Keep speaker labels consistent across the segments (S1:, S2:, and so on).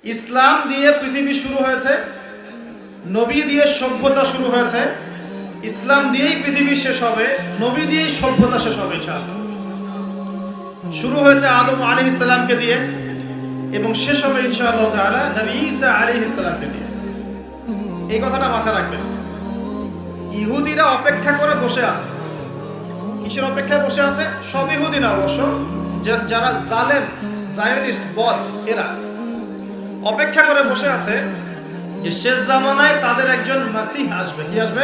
S1: ইসলাম দিয়ে পৃথিবী শুরু হয়েছে, নবী দিয়ে সভ্যতা শুরু হয়েছে। ইসলাম দিয়েই পৃথিবী শেষ হবে, নবী দিয়েই সভ্যতা শেষ হবে ইনশাআল্লাহ। শুরু হয়েছে আদম আলাইহিস সালামকে দিয়ে এবং শেষ হবে ইনশাআল্লাহ তাআলা নবী ঈসা আলাইহিস সালামকে দিয়ে। এই কথাটা মাথায় রাখবেন। ইহুদিরা অপেক্ষা করে বসে আছে। কিসের অপেক্ষায় বসে আছে? সব ইহুদি না অবশ্য, যারা জালেম, জায়নিস্ট, বদ, এরা অপেক্ষা করে বসে আছে যে শেষ জামানায় তাদের একজন মাসিহ আসবে। কি আসবে?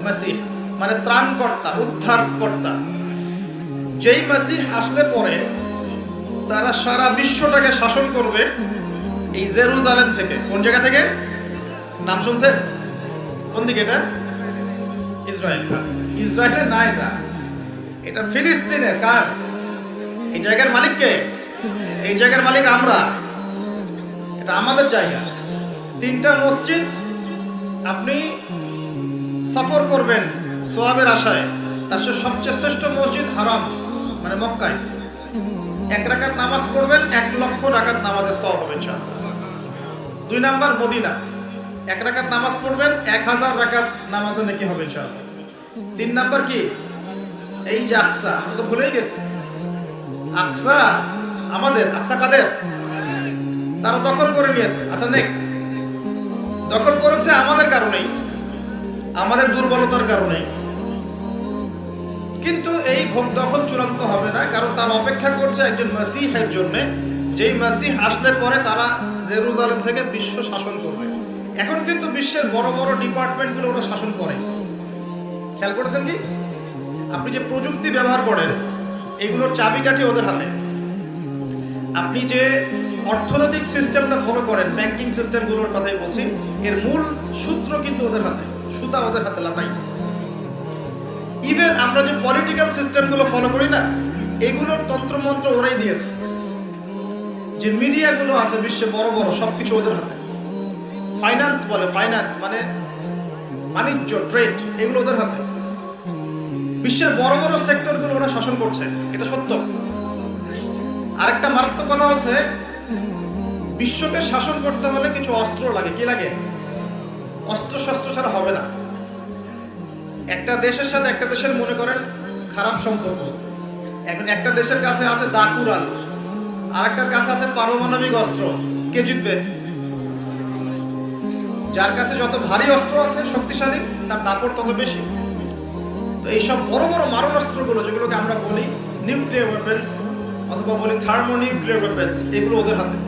S1: মাসিহ মানে ত্রাণকর্তা, উদ্ধারকর্তা। যেই মাসিহ আসলে পরে তারা সারা বিশ্বটাকে শাসন করবে এই জেরুজালেম থেকে। কোন জায়গা থেকে? নাম শুনছেন? কোন দিকে এটা? ইসরায়েল। ইসরায়েলের না, এটা ফিলিস্তিনের। কার? এই জায়গার মালিক কে? এই জায়গার মালিক আমরা। এটা আমাদের জায়গা। 3টা মসজিদ আপনি সফর করবেন সোয়াবের আশায়, তার সবচেয়ে শ্রেষ্ঠ মসজিদ হারাম মানে মক্কায়। 1 রাকাত নামাজ পড়বেন, 1 লক্ষ রাকাত নামাজের সওয়াব হবে ইনশাআল্লাহ। 2 নাম্বার মদিনা, 1 রাকাত নামাজ পড়বেন, 1000 রাকাত নামাজের নেকি হবে ইনশাআল্লাহ। 3 নাম্বার কি? এই যে আকসা, আমরা তো ভুলেই গেছি। আকসা আমাদের। আকসা কাদের? তারা দখল করে নিয়েছে। আচ্ছা, নেক দখল করেছে আমাদের কারণেই, আমাদের দুর্বলতার কারণে। কিন্তু এই ভোগ দখল চূড়ান্ত হবে না, কারণ তারা অপেক্ষা করছে একজন মাসিহের জন্য, যেই মাসিহ আসলে পরে তারা জেরুজালেম থেকে বিশ্ব শাসন করবে। এখন কিন্তু বিশ্বের বড় বড় ডিপার্টমেন্টগুলো ওরা শাসন করে। খেয়াল করেছেন কি? আপনি যে প্রযুক্তি ব্যবহার করেন এগুলোর চাবিকাঠি ওদের হাতে। আপনি যে অর্থনৈতিক সিস্টেমটা ফলো করেন, ব্যাংকিং সিস্টেমগুলোর কথাই বলছি, এর মূল সূত্র কিন্তু ওদের হাতে, সুতা ওদের হাতে লাগাই। ইভেন আমরা যে পলিটিক্যাল সিস্টেমগুলো ফলো করি না, এগুলোর তন্ত্রমন্ত্র ওরাই দিয়েছে। যে মিডিয়াগুলো আছে বিশ্বে বড় বড়, সবকিছু ওদের হাতে। ফাইন্যান্স বলে, ফাইন্যান্স মানে বাণিজ্য, ট্রেড, এগুলো ওদের হাতে। বিশ্বের বড় বড় সেক্টরগুলো ওরা শাসন করছে, এটা সত্য। আরেকটা মারাত্মক কথা হচ্ছে, বিশ্বকে শাসন করতে হলে কিছু অস্ত্র লাগে। কি লাগে? অস্ত্র শস্ত্র ছাড়া হবে না। একটা দেশের সাথে একটা দেশের মনে করেন খারাপ সম্পর্ক, এখন একটা দেশের কাছে আছে দাকুরাল, আর একটার কাছে আছে পারমাণবিক অস্ত্র। কে জিতবে? যার কাছে যত ভারী অস্ত্র আছে, শক্তিশালী, তার দাপট তত বেশি। তো এইসব বড় বড় মারণাস্ত্রগুলো, যেগুলোকে আমরা বলি নিউক্লিয়ার ওয়েপন্স অথবা বলি থার্মোনিউক্লিয়ার ওয়েপন্স, এগুলো ওদের হাতে।